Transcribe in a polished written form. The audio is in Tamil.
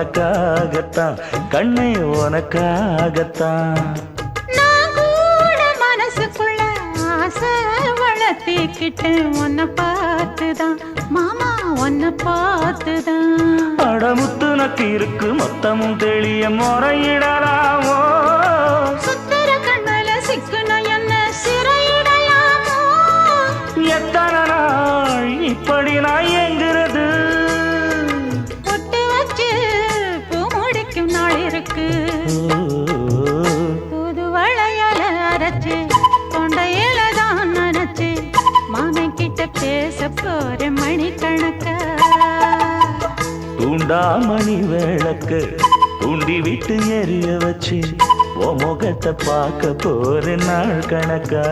உனக்காகத்தான் கண்ணே உனக்காகத்தான். நான் கூட மனசுக்குள்ள ஆசை வளர்த்திக்கிட்டேன் உன்னை பார்த்துதான் மாமா உன்னை பார்த்துதான். அடமுத்து நக்கு இருக்கு மொத்தமும் தெளிய முறையிடலாமோ சுத்தர கண்மல சிக்குன என்ன சிறையிடையாமோ. எத்தனை நாள் இப்படி நான் எங்கிறது பொட்டு வச்சு பூ முடிக்கும் நாள் இருக்கு. புது வளையல அரைச்சு கொண்டையில தான் நினைச்சு மாமன் கிட்ட பேச போற மணிக்கணக்கா. தூண்டாமணி விளக்கு தூண்டி விட்டு எரிய வச்சு உன் முகத்தை பார்க்க போற நாள் கணக்கா.